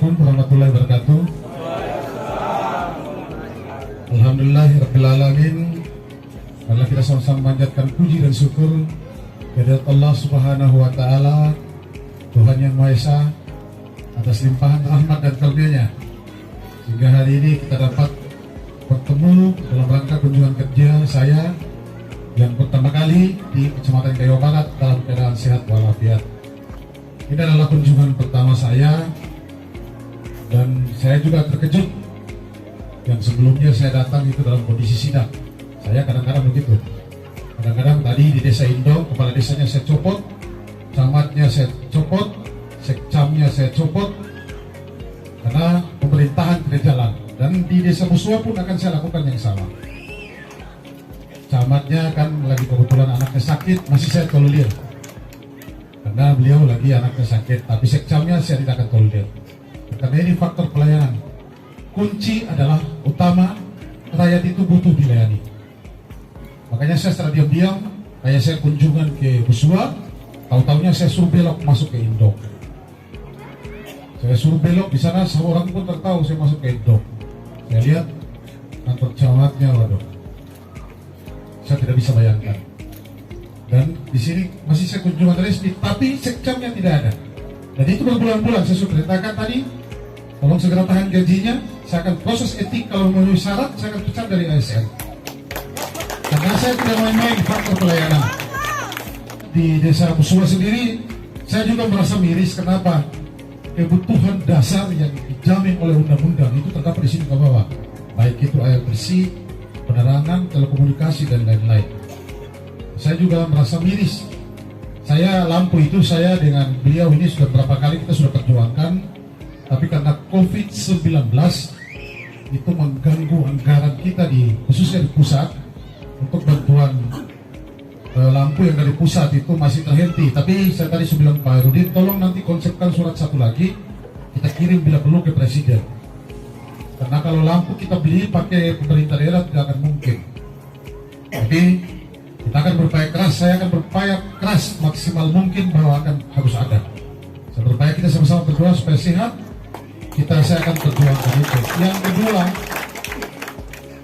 Assalamualaikum warahmatullahi wabarakatuh. Alhamdulillahirrahmanirrahim. Allah kita sama-sama panjatkan puji dan syukur kepada Allah Subhanahu wa Ta'ala, Tuhan yang Maha Esa, atas limpahan rahmat dan karunia-Nya, sehingga hari ini kita dapat bertemu dalam rangka kunjungan kerja saya yang pertama kali di Kecamatan Gayo Barat dalam keadaan sehat walafiat. Ini adalah kunjungan pertama saya, dan saya juga terkejut yang sebelumnya saya datang itu dalam kondisi sidak. Saya kadang-kadang begitu. Kadang-kadang tadi di desa Indo, kepala desanya saya copot, camatnya saya copot, sekcamnya saya copot, karena pemerintahan tidak jalan. Dan di desa Busua pun akan saya lakukan yang sama. Camatnya kan lagi kebetulan anaknya sakit, masih saya tolerir, karena beliau lagi anaknya sakit. Tapi sekcamnya saya tidak akan tolerir, karena ini faktor pelayanan. Kunci adalah utama, rakyat itu butuh dilayani. Makanya saya secara diam-diam, kayak saya kunjungan ke Busua, tahu-taunya saya suruh belok masuk ke Indo. Saya suruh belok di sana, seorang pun tertahu saya masuk ke Indo. Saya lihat kantor camatnya, waduh, saya tidak bisa bayangkan. Dan di sini masih saya kunjungan resmi, tapi sekcamnya tidak ada. Dan itu berbulan-bulan saya sudah perintahkan tadi, tolong segera tahan gajinya. Saya akan proses etik, kalau memenuhi syarat saya akan pecat dari ASN. Karena saya tidak main-main faktor pelayanan. Di desa Busua sendiri, saya juga merasa miris. Kenapa? Kebutuhan dasar yang dijamin oleh undang-undang itu terdapat di sini ke bawah. Baik itu air bersih, penerangan, telekomunikasi, dan lain-lain. Saya juga merasa miris. Saya lampu itu saya dengan beliau ini sudah berapa kali kita sudah perjuangkan. Tapi karena COVID-19 itu mengganggu anggaran kita khususnya di pusat. Untuk bantuan lampu yang dari pusat itu masih terhenti. Tapi saya tadi sudah bilang Pak Rudin, tolong nanti konsepkan surat satu lagi, kita kirim bila perlu ke Presiden. Karena kalau lampu kita beli pakai pemerintah daerah tidak akan mungkin. Jadi kita akan berupaya keras, saya akan berupaya keras maksimal mungkin bahwa harus ada. Saya berupaya kita sama-sama berdoa supaya sehat. Saya akan perjuangkan itu. Yang kedua,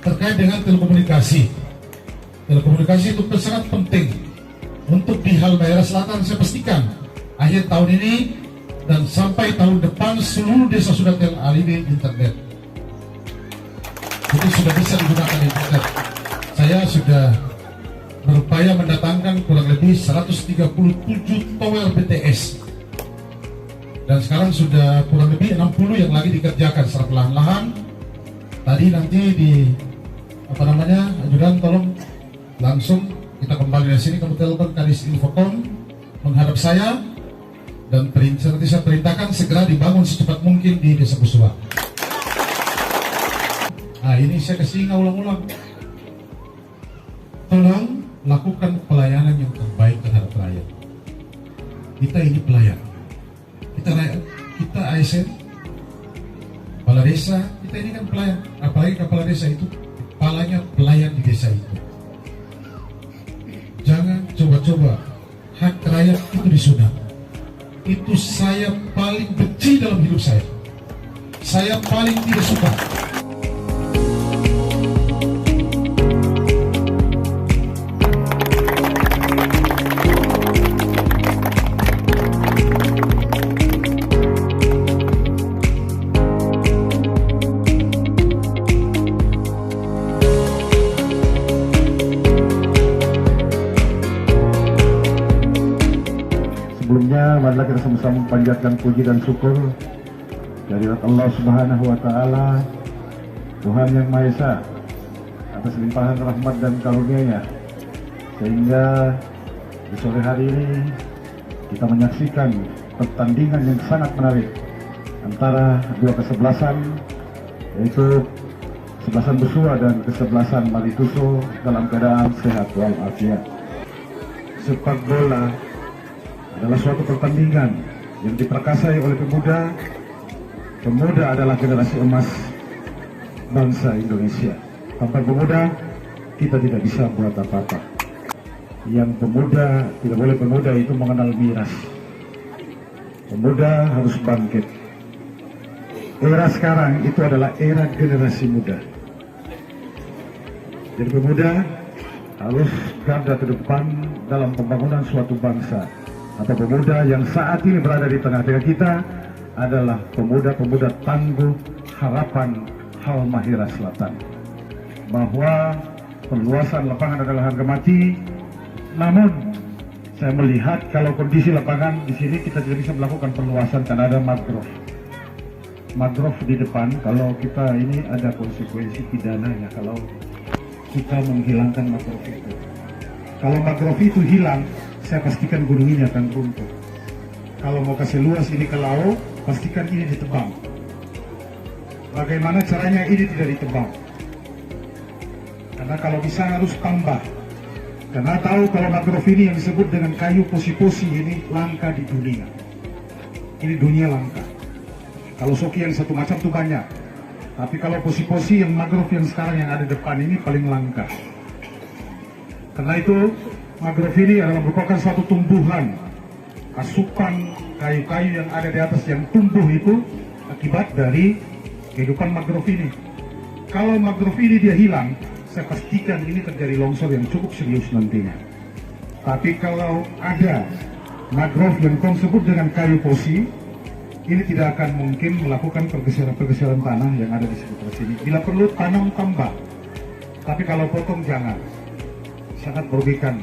terkait dengan telekomunikasi. Telekomunikasi itu sangat penting. Untuk di Halmahera Selatan saya pastikan akhir tahun ini dan sampai tahun depan seluruh desa sudah teraliri internet. Jadi sudah bisa digunakan internet. Saya sudah berupaya mendatangkan kurang lebih 137 tower BTS. Dan sekarang sudah kurang lebih 60 yang lagi dikerjakan secara perlahan-lahan. Tadi nanti ajudan tolong langsung kita kembali dari sini, kamu telepon Kadis Infocom menghadap saya, dan nanti saya perintahkan segera dibangun secepat mungkin di desa Busua. Nah ini saya kasih ulang-ulang, tolong lakukan pelayanan yang terbaik terhadap rakyat. Kita ini pelayan, kita ASN, kepala desa, kita ini kan pelayan. Apalagi kepala desa itu kepalanya pelayan di desa itu. Jangan coba-coba hak rakyat itu disunat. Itu saya paling benci dalam hidup saya. Saya paling tidak suka. Sebelumnya, marilah kita sama-sama panjatkan puji dan syukur dari Allah Subhanahu wa Ta'ala, Tuhan yang Maha Esa, atas limpahan rahmat dan karunia-Nya, sehingga di sore hari ini kita menyaksikan pertandingan yang sangat menarik antara dua kesebelasan, yaitu kesebelasan Busua dan kesebelasan Malituso dalam keadaan sehat walafiat. Sepak bola adalah suatu pertandingan yang diperkasai oleh pemuda. Pemuda adalah generasi emas bangsa Indonesia. Tanpa pemuda, kita tidak bisa buat apa-apa. Yang pemuda, tidak boleh pemuda itu mengenal miras. Pemuda harus bangkit. era sekarang itu adalah era generasi muda. Jadi pemuda harus garda terdepan dalam pembangunan suatu bangsa. Atau pemuda yang saat ini berada di tengah-tengah kita adalah pemuda-pemuda tangguh harapan Halmahera Selatan. Bahwa perluasan lapangan adalah harga mati, namun saya melihat kalau kondisi lapangan di sini kita tidak bisa melakukan perluasan karena ada mangrove. Mangrove di depan, kalau kita ini ada konsekuensi pidananya kalau kita menghilangkan mangrove itu. Kalau mangrove itu hilang, saya pastikan gunung ini akan runtuh. Kalau mau kasih luas ini ke laut, pastikan ini ditebang. Bagaimana caranya ini tidak ditebang? Karena kalau bisa harus tambah. Karena tahu kalau mangrove ini yang disebut dengan kayu posi-posi ini langka di dunia. Ini dunia langka. Kalau soki yang satu macam itu banyak. Tapi kalau posi-posi yang mangrove yang sekarang yang ada depan ini paling langka. Karena itu mangrove ini adalah merupakan suatu tumbuhan. Asupan kayu-kayu yang ada di atas yang tumbuh itu akibat dari kehidupan mangrove ini. Kalau mangrove ini dia hilang, saya pastikan ini terjadi longsor yang cukup serius nantinya. Tapi kalau ada mangrove yang kau sebut dengan kayu posi, ini tidak akan mungkin melakukan pergeseran tanah yang ada di sekitar sini. Bila perlu tanam tambah, tapi kalau potong jangan. Sangat merugikan,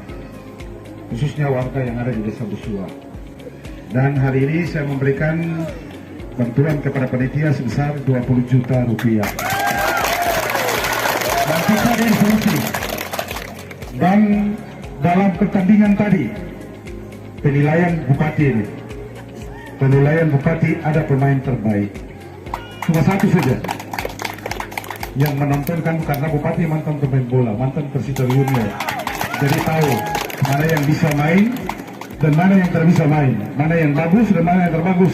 khususnya warga yang ada di Desa Busua. Dan hari ini saya memberikan bantuan kepada panitia sebesar 20 juta rupiah. Dan kita diinstruksi. Dan dalam pertandingan tadi, penilaian Bupati ini, penilaian Bupati ada pemain terbaik. Cuma satu saja yang menontonkan karena Bupati mantan pemain bola, mantan Persita Junior. Jadi tahu mana yang bisa main dan mana yang tidak bisa main, mana yang bagus dan mana yang terbagus.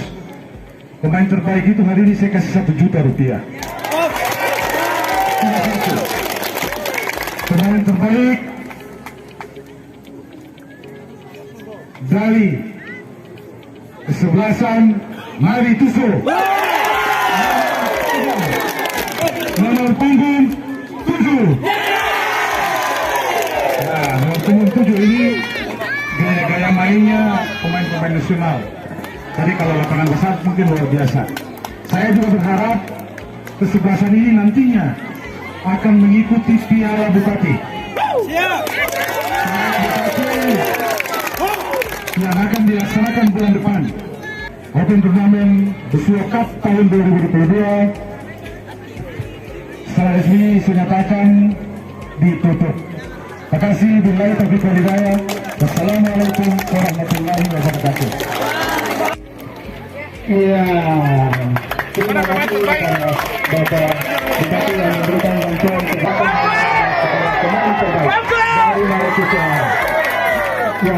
Pemain terbaik itu hari ini saya kasih 1 juta rupiah. Pemain terbaik dari kesebelasan Mari Tuso. Nomor punggung 7. Nah, nomor punggung 7 ini gaya-gaya mainnya pemain-pemain nasional. Tadi kalau lapangan besar mungkin luar biasa. Saya juga berharap kesebelasan ini nantinya akan mengikuti Piala Bupati. Siap. Yang akan dilaksanakan bulan depan. Open Turnamen Busua Cup tahun 2022 secara resmi saya nyatakan ditutup. Terima kasih. Billahi taufiq wal hidayah. Wassalamualaikum warahmatullahi wabarakatuh. Iya. Terima kasih kepada Bapak Bupati yang memberikan bantuan kepada pemain terbaik dari Malaysia. Ya.